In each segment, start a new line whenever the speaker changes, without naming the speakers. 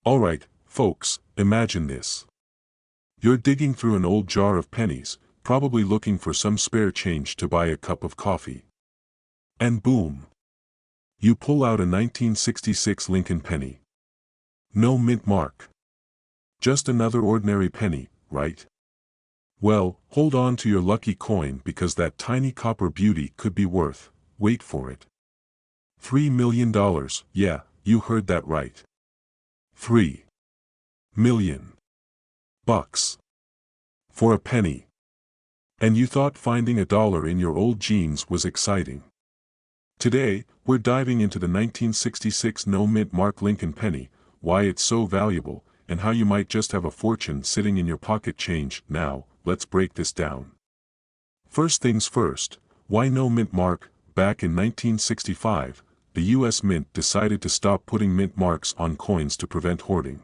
Alright, folks, imagine this. You're digging through an old jar of pennies, probably looking for some spare change to buy a cup of coffee. And boom! You pull out a 1966 Lincoln penny. No mint mark. Just another ordinary penny, right? Well, hold on to your lucky coin because that tiny copper beauty could be worth, wait for it, $3 million, yeah, you heard that right. 3 million bucks. For a penny. And you thought finding $1 in your old jeans was exciting. Today, we're diving into the 1966 no-mint mark Lincoln penny, why it's so valuable, and how you might just have a fortune sitting in your pocket change. Now, let's break this down. First things first, why no mint mark? Back in 1965, the US Mint decided to stop putting mint marks on coins to prevent hoarding.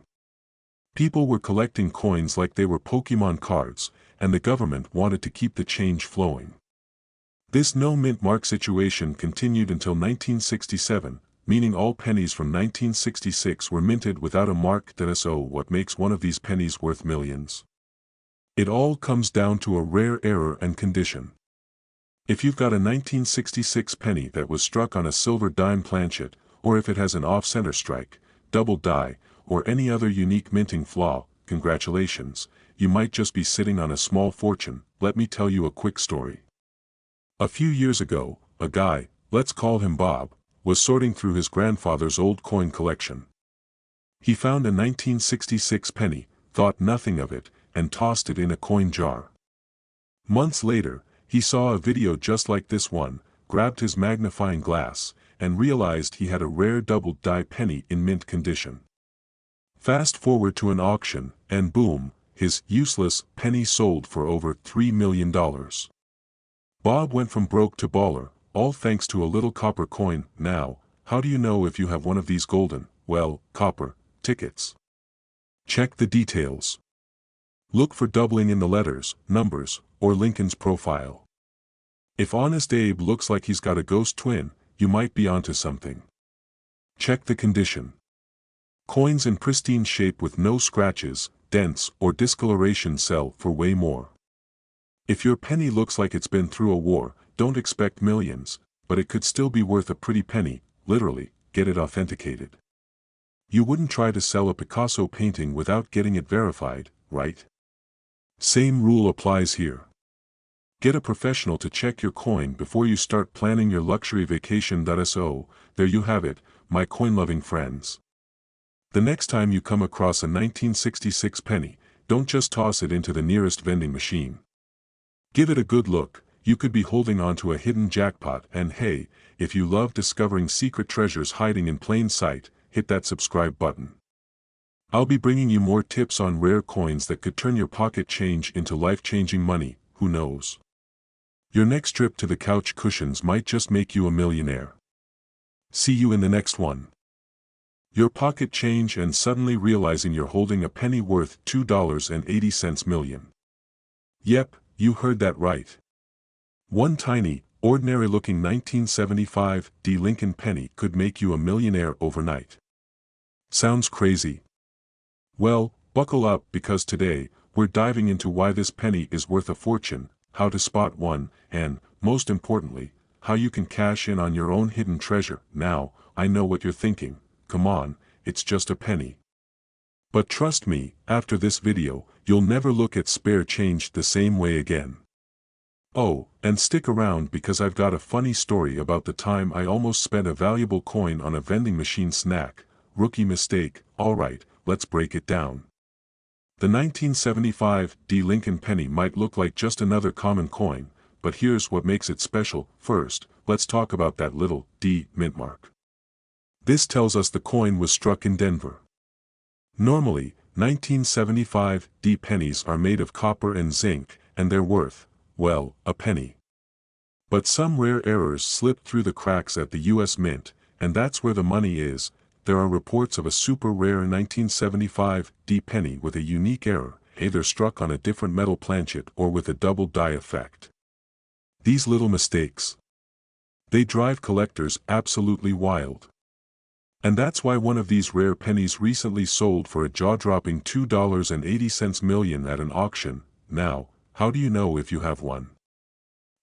People were collecting coins like they were Pokemon cards, and the government wanted to keep the change flowing. This no mint mark situation continued until 1967, meaning all pennies from 1966 were minted without a mark. So what makes one of these pennies worth millions? It all comes down to a rare error and condition. If you've got a 1966 penny that was struck on a silver dime planchet, or if it has an off-center strike, double die, or any other unique minting flaw, congratulations, you might just be sitting on a small fortune. Let me tell you a quick story. A few years ago, a guy, let's call him Bob, was sorting through his grandfather's old coin collection. He found a 1966 penny, thought nothing of it, and tossed it in a coin jar. Months later, he saw a video just like this one, grabbed his magnifying glass, and realized he had a rare double-die penny in mint condition. Fast forward to an auction, and boom, his useless penny sold for over $3 million. Bob went from broke to baller, all thanks to a little copper coin. Now, how do you know if you have one of these golden, well, copper, tickets? Check the details. Look for doubling in the letters, numbers, or Lincoln's profile. If Honest Abe looks like he's got a ghost twin, you might be onto something. Check the condition. Coins in pristine shape with no scratches, dents, or discoloration sell for way more. If your penny looks like it's been through a war, don't expect millions, but it could still be worth a pretty penny. Literally, get it authenticated. You wouldn't try to sell a Picasso painting without getting it verified, right? Same rule applies here. Get a professional to check your coin before you start planning your luxury vacation. So, there you have it, my coin-loving friends. The next time you come across a 1966 penny, don't just toss it into the nearest vending machine. Give it a good look. You could be holding on to a hidden jackpot. And hey, if you love discovering secret treasures hiding in plain sight, hit that subscribe button. I'll be bringing you more tips on rare coins that could turn your pocket change into life-changing money. Who knows? Your next trip to the couch cushions might just make you a millionaire. See you in the next one. Your pocket change and suddenly realizing you're holding a penny worth $2.80 million. Yep, you heard that right. One tiny, ordinary-looking 1975 Lincoln penny could make you a millionaire overnight. Sounds crazy? Well, buckle up because today, we're diving into why this penny is worth a fortune, how to spot one, and, most importantly, how you can cash in on your own hidden treasure. Now, I know what you're thinking, come on, it's just a penny. But trust me, after this video, you'll never look at spare change the same way again. Oh, and stick around because I've got a funny story about the time I almost spent a valuable coin on a vending machine snack. Rookie mistake. Alright, let's break it down. The 1975 Lincoln penny might look like just another common coin, but here's what makes it special. First, let's talk about that little D mint mark. This tells us the coin was struck in Denver. Normally, 1975 pennies are made of copper and zinc, and they're worth, well, a penny. But some rare errors slipped through the cracks at the US Mint, and that's where the money is. There are reports of a super rare 1975 penny with a unique error, either struck on a different metal planchet or with a double die effect. These little mistakes, they drive collectors absolutely wild. And that's why one of these rare pennies recently sold for a jaw-dropping $2.80 million at an auction. Now, how do you know if you have one?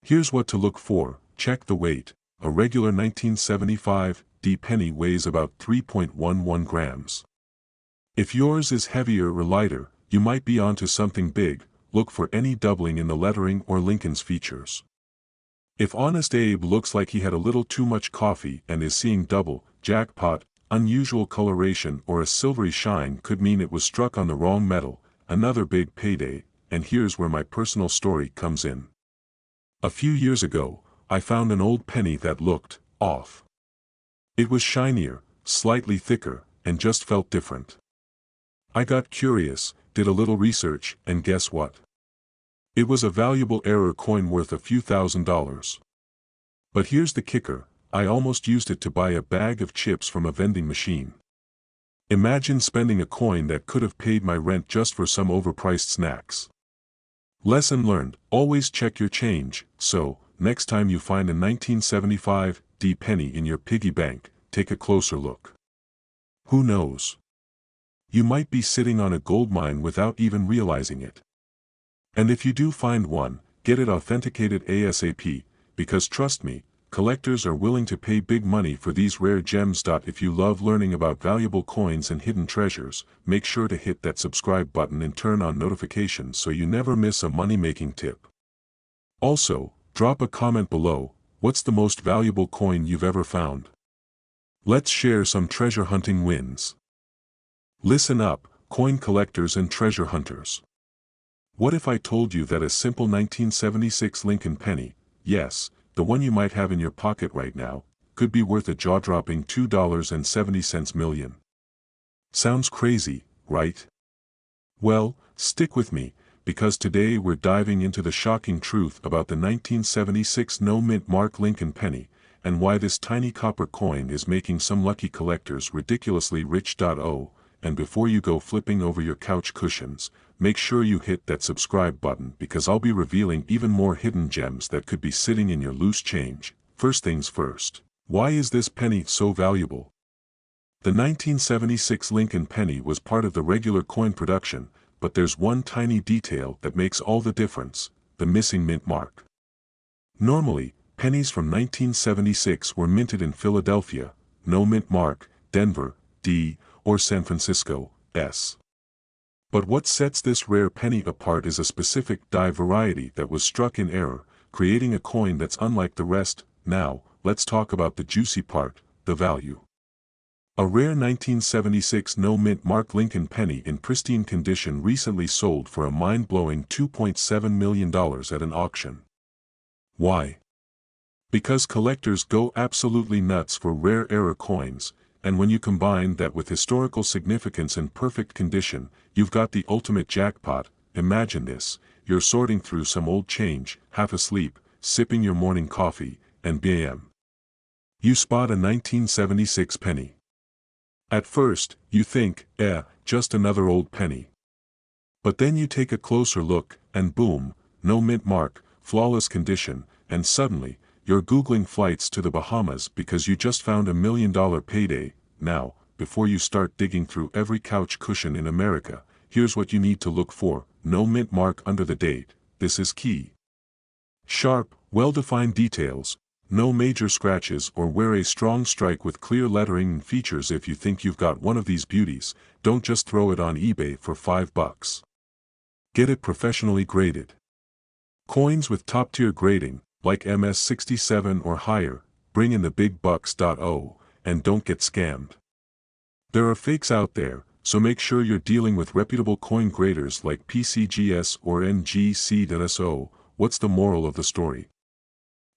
Here's what to look for. Check the weight. A regular 1975 D penny weighs about 3.11 grams. If yours is heavier or lighter, you might be onto something big. Look for any doubling in the lettering or Lincoln's features. If Honest Abe looks like he had a little too much coffee and is seeing double, jackpot, unusual coloration or a silvery shine could mean it was struck on the wrong metal, another big payday. And here's where my personal story comes in. A few years ago, I found an old penny that looked off. It was shinier, slightly thicker, and just felt different. I got curious, did a little research, and guess what? It was a valuable error coin worth a few $1,000s. But here's the kicker, I almost used it to buy a bag of chips from a vending machine. Imagine spending a coin that could have paid my rent just for some overpriced snacks. Lesson learned, always check your change. So, next time you find a 1975 D penny in your piggy bank, take a closer look. Who knows? You might be sitting on a gold mine without even realizing it. And if you do find one, get it authenticated ASAP, because trust me, collectors are willing to pay big money for these rare gems. If you love learning about valuable coins and hidden treasures, make sure to hit that subscribe button and turn on notifications so you never miss a money-making tip. Also, drop a comment below, what's the most valuable coin you've ever found? Let's share some treasure hunting wins. Listen up, coin collectors and treasure hunters. What if I told you that a simple 1976 Lincoln penny, yes, the one you might have in your pocket right now, could be worth a jaw-dropping $2.70 million? Sounds crazy, right? Well, stick with me, because today we're diving into the shocking truth about the 1976 no-mint mark Lincoln penny, and why this tiny copper coin is making some lucky collectors ridiculously rich. And before you go flipping over your couch cushions, make sure you hit that subscribe button because I'll be revealing even more hidden gems that could be sitting in your loose change. First things first, why is this penny so valuable? The 1976 Lincoln penny was part of the regular coin production, but there's one tiny detail that makes all the difference, the missing mint mark. Normally, pennies from 1976 were minted in Philadelphia, no mint mark, Denver, D, or San Francisco, S. But what sets this rare penny apart is a specific die variety that was struck in error, creating a coin that's unlike the rest. Now, let's talk about the juicy part, the value. A rare 1976 no-mint mark Lincoln penny in pristine condition recently sold for a mind-blowing $2.7 million at an auction. Why? Because collectors go absolutely nuts for rare error coins, and when you combine that with historical significance and perfect condition, you've got the ultimate jackpot. Imagine this, you're sorting through some old change, half asleep, sipping your morning coffee, and bam! You spot a 1976 penny. At first, you think, just another old penny. But then you take a closer look, and boom, no mint mark, flawless condition, and suddenly, you're Googling flights to the Bahamas because you just found $1 million payday. Now, before you start digging through every couch cushion in America, here's what you need to look for, no mint mark under the date. This is key. Sharp, well-defined details, no major scratches or wear a strong strike with clear lettering and features. If you think you've got one of these beauties, don't just throw it on eBay for $5. Get it professionally graded. Coins with top-tier grading, like MS-67 or higher, bring in the big bucks. And don't get scammed. There are fakes out there, so make sure you're dealing with reputable coin graders like PCGS or NGC.so. What's the moral of the story?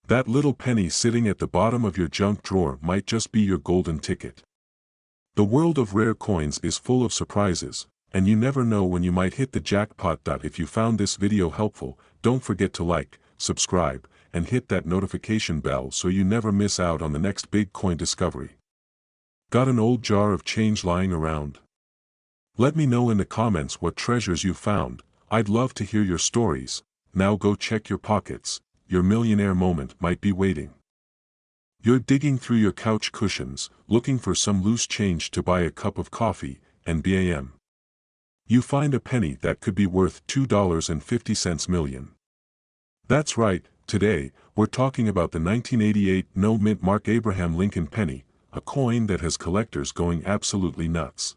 That little penny sitting at the bottom of your junk drawer might just be your golden ticket. The world of rare coins is full of surprises, and you never know when you might hit the jackpot. If you found this video helpful, don't forget to like, subscribe, and hit that notification bell so you never miss out on the next big coin discovery. Got an old jar of change lying around? Let me know in the comments what treasures you found. I'd love to hear your stories. Now go check your pockets, your millionaire moment might be waiting. You're digging through your couch cushions, looking for some loose change to buy a cup of coffee, and bam. You find a penny that could be worth $2.50 million. That's right, today, we're talking about the 1988 no-mint mark Abraham Lincoln penny, a coin that has collectors going absolutely nuts.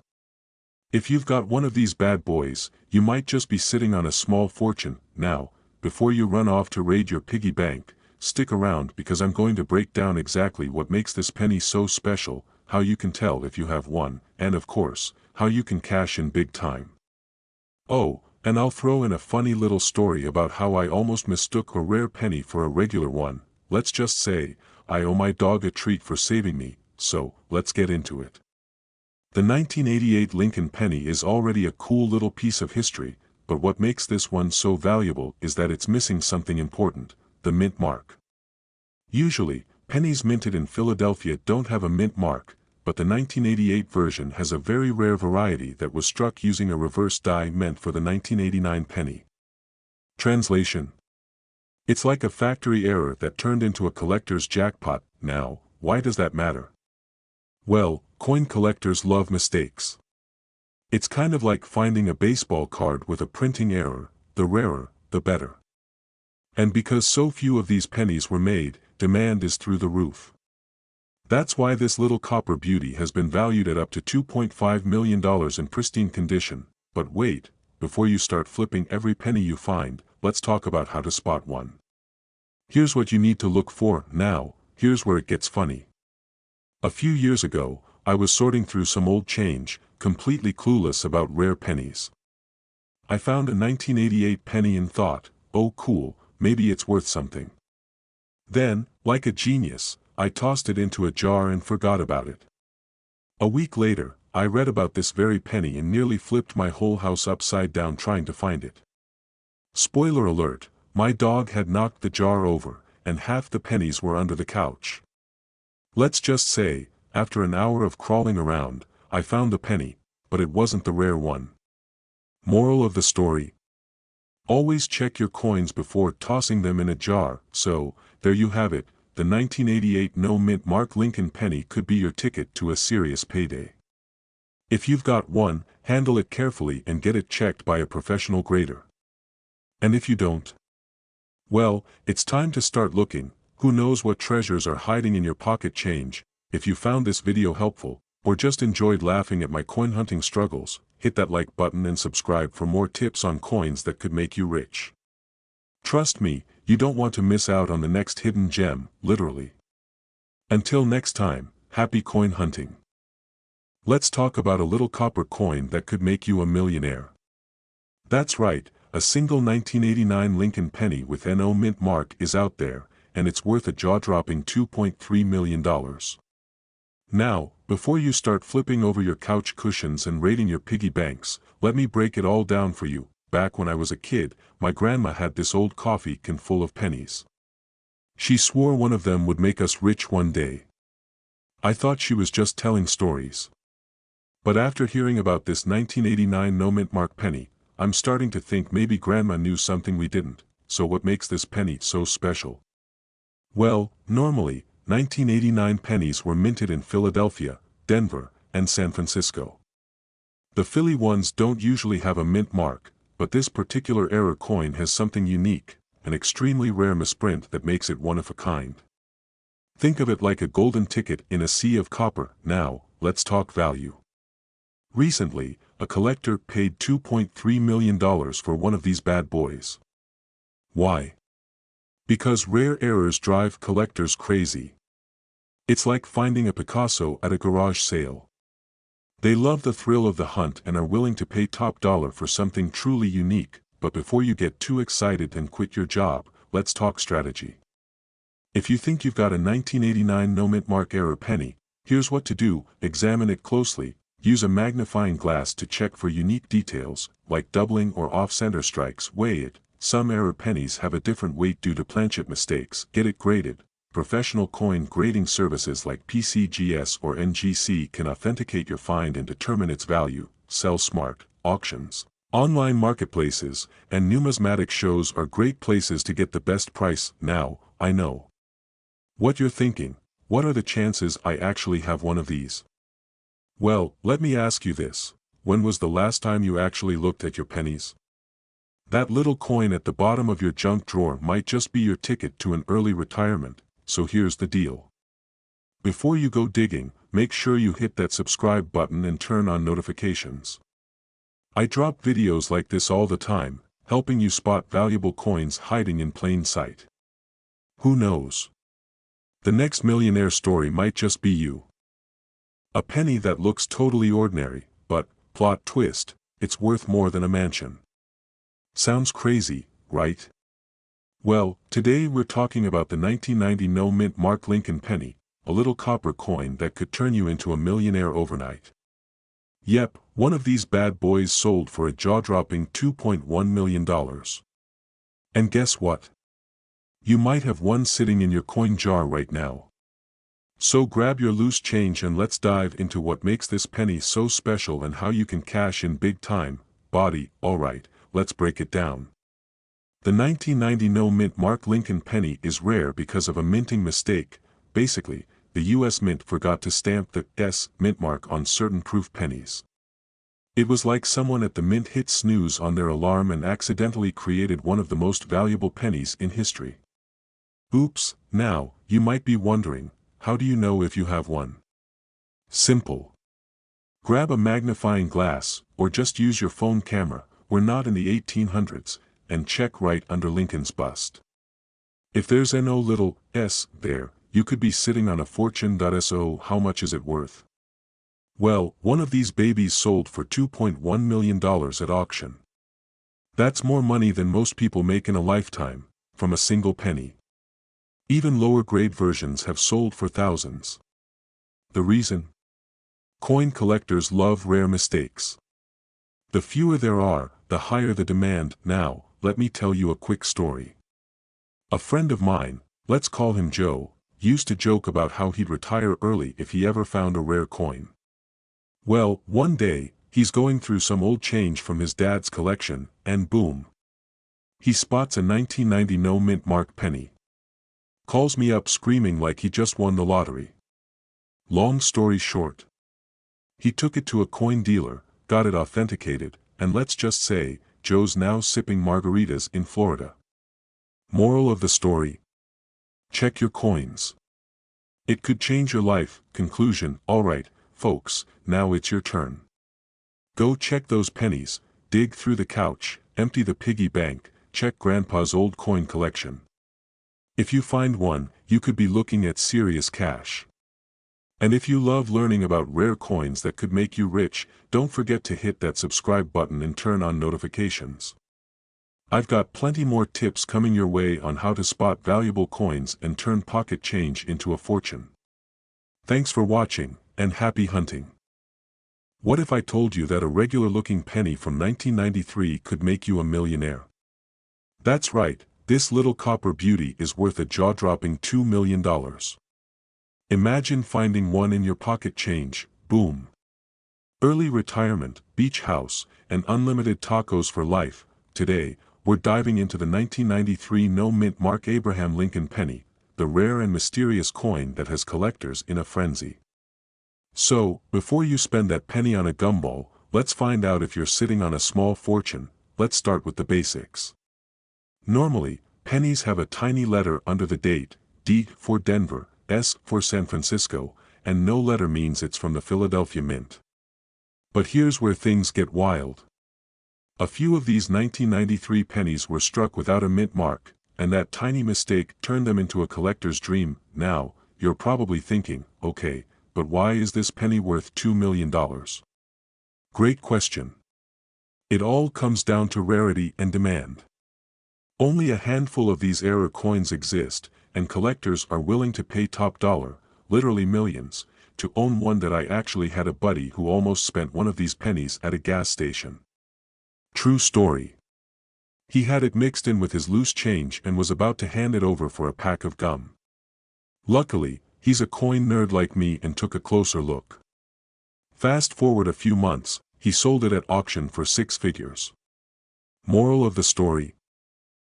If you've got one of these bad boys, you might just be sitting on a small fortune. Now, before you run off to raid your piggy bank, stick around because I'm going to break down exactly what makes this penny so special, how you can tell if you have one, and of course, how you can cash in big time. Oh, and I'll throw in a funny little story about how I almost mistook a rare penny for a regular one. Let's just say, I owe my dog a treat for saving me, so let's get into it. The 1988 Lincoln penny is already a cool little piece of history, but what makes this one so valuable is that it's missing something important, the mint mark. Usually, pennies minted in Philadelphia don't have a mint mark, but the 1988 version has a very rare variety that was struck using a reverse die meant for the 1989 penny. Translation: it's like a factory error that turned into a collector's jackpot. Now, why does that matter? Well, coin collectors love mistakes. It's kind of like finding a baseball card with a printing error, the rarer, the better. And because so few of these pennies were made, demand is through the roof. That's why this little copper beauty has been valued at up to $2.5 million in pristine condition. But wait, before you start flipping every penny you find, let's talk about how to spot one. Here's what you need to look for. Now, here's where it gets funny. A few years ago, I was sorting through some old change, completely clueless about rare pennies. I found a 1988 penny and thought, oh cool, maybe it's worth something. Then, like a genius, I tossed it into a jar and forgot about it. A week later, I read about this very penny and nearly flipped my whole house upside down trying to find it. Spoiler alert, my dog had knocked the jar over, and half the pennies were under the couch. Let's just say, after an hour of crawling around, I found the penny, but it wasn't the rare one. Moral of the story: always check your coins before tossing them in a jar. So, there you have it, the 1988 no-mint mark Lincoln penny could be your ticket to a serious payday. If you've got one, handle it carefully and get it checked by a professional grader. And if you don't, well, it's time to start looking. Who knows what treasures are hiding in your pocket change. If you found this video helpful, or just enjoyed laughing at my coin hunting struggles, hit that like button and subscribe for more tips on coins that could make you rich. Trust me, you don't want to miss out on the next hidden gem, literally. Until next time, happy coin hunting. Let's talk about a little copper coin that could make you a millionaire. That's right, a single 1989 Lincoln penny with no mint mark is out there, and it's worth a jaw-dropping $2.3 million. Now, before you start flipping over your couch cushions and raiding your piggy banks, let me break it all down for you. Back when I was a kid, my grandma had this old coffee can full of pennies. She swore one of them would make us rich one day. I thought she was just telling stories. But after hearing about this 1989 no-mint mark penny, I'm starting to think maybe grandma knew something we didn't. So what makes this penny so special? Well, normally, 1989 pennies were minted in Philadelphia, Denver, and San Francisco. The Philly ones don't usually have a mint mark, but this particular era coin has something unique, an extremely rare misprint that makes it one of a kind. Think of it like a golden ticket in a sea of copper. Now, let's talk value. Recently, a collector paid $2.3 million for one of these bad boys. Why? Because rare errors drive collectors crazy. It's like finding a Picasso at a garage sale. They love the thrill of the hunt and are willing to pay top dollar for something truly unique. But before you get too excited and quit your job, let's talk strategy. If you think you've got a 1989 no-mint mark era penny, here's what to do: examine it closely, use a magnifying glass to check for unique details, like doubling or off-center strikes, weigh it. Some error pennies have a different weight due to planchet mistakes. Get it graded. Professional coin grading services like PCGS or NGC can authenticate your find and determine its value. Sell smart. Auctions, online marketplaces, and numismatic shows are great places to get the best price. Now, I know what you're thinking. what are the chances I actually have one of these? Well, let me ask you this. When was the last time you actually looked at your pennies? That little coin at the bottom of your junk drawer might just be your ticket to an early retirement, so here's the deal. Before you go digging, make sure you hit that subscribe button and turn on notifications. I drop videos like this all the time, helping you spot valuable coins hiding in plain sight. Who knows? The next millionaire story might just be you. A penny that looks totally ordinary, but, plot twist, it's worth more than a mansion. Sounds crazy, right? Well, today we're talking about the 1990 no-mint Mark Lincoln penny, a little copper coin that could turn you into a millionaire overnight. Yep, one of these bad boys sold for a jaw-dropping $2.1 million. And guess what? You might have one sitting in your coin jar right now. So grab your loose change and let's dive into what makes this penny so special and how you can cash in big time. Alright, let's break it down. The 1990 no-mint Mark Lincoln penny is rare because of a minting mistake. Basically, the US Mint forgot to stamp the S mint mark on certain proof pennies. It was like someone at the mint hit snooze on their alarm and accidentally created one of the most valuable pennies in history. Oops, now, you might be wondering, how do you know if you have one? Simple. Grab a magnifying glass, or just use your phone camera, we're not in the 1800s, and check right under Lincoln's bust. If there's no little s there, you could be sitting on a fortune. So how much is it worth? Well, one of these babies sold for $2.1 million at auction. That's more money than most people make in a lifetime, from a single penny. Even lower grade versions have sold for thousands. The reason? Coin collectors love rare mistakes. The fewer there are, the higher the demand. Now, let me tell you a quick story. A friend of mine, let's call him Joe, used to joke about how he'd retire early if he ever found a rare coin. Well, one day, he's going through some old change from his dad's collection, and boom. He spots a 1990 no-mint Mark penny. Calls me up screaming like he just won the lottery. Long story short. He took it to a coin dealer, got it authenticated, and let's just say, Joe's now sipping margaritas in Florida. Moral of the story? Check your coins. It could change your life. Conclusion. Alright, folks, now it's your turn. Go check those pennies, dig through the couch, empty the piggy bank, check Grandpa's old coin collection. If you find one, you could be looking at serious cash. And if you love learning about rare coins that could make you rich, don't forget to hit that subscribe button and turn on notifications. I've got plenty more tips coming your way on how to spot valuable coins and turn pocket change into a fortune. Thanks for watching, and happy hunting. What if I told you that a regular-looking penny from 1993 could make you a millionaire? That's right, this little copper beauty is worth a jaw-dropping $2 million. Imagine finding one in your pocket change, boom. Early retirement, beach house, and unlimited tacos for life. Today, we're diving into the 1993 no-mint Mark Abraham Lincoln penny, the rare and mysterious coin that has collectors in a frenzy. So, before you spend that penny on a gumball, let's find out if you're sitting on a small fortune. Let's start with the basics. Normally, pennies have a tiny letter under the date, D for Denver, S for San Francisco, and no letter means it's from the Philadelphia Mint. But here's where things get wild. A few of these 1993 pennies were struck without a mint mark, and that tiny mistake turned them into a collector's dream. Now, you're probably thinking, okay, but why is this penny worth $2 million? Great question. It all comes down to rarity and demand. Only a handful of these rare coins exist, and collectors are willing to pay top dollar, literally millions, to own one. That I actually had a buddy who almost spent one of these pennies at a gas station. True story. He had it mixed in with his loose change and was about to hand it over for a pack of gum. Luckily, he's a coin nerd like me and took a closer look. Fast forward a few months, he sold it at auction for 6 figures. Moral of the story?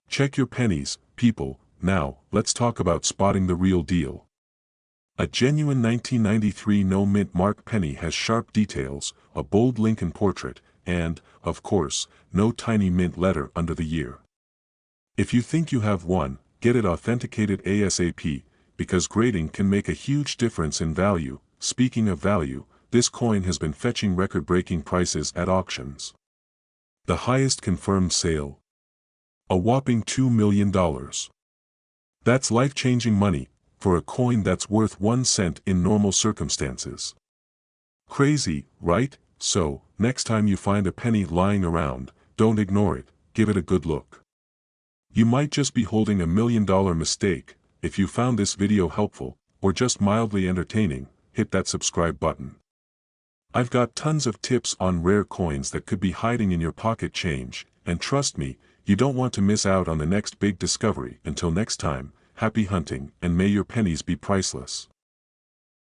Check your pennies, people. Now, let's talk about spotting the real deal. A genuine 1993 no-mint mark penny has sharp details, a bold Lincoln portrait, and, of course, no tiny mint letter under the year. If you think you have one, get it authenticated ASAP, because grading can make a huge difference in value. Speaking of value, this coin has been fetching record-breaking prices at auctions. The highest confirmed sale? A whopping $2 million. That's life-changing money, for a coin that's worth 1 cent in normal circumstances. Crazy, right? So, next time you find a penny lying around, don't ignore it, give it a good look. You might just be holding $1 million mistake. If you found this video helpful, or just mildly entertaining, hit that subscribe button. I've got tons of tips on rare coins that could be hiding in your pocket change, and trust me, you don't want to miss out on the next big discovery. Until next time, happy hunting, and may your pennies be priceless.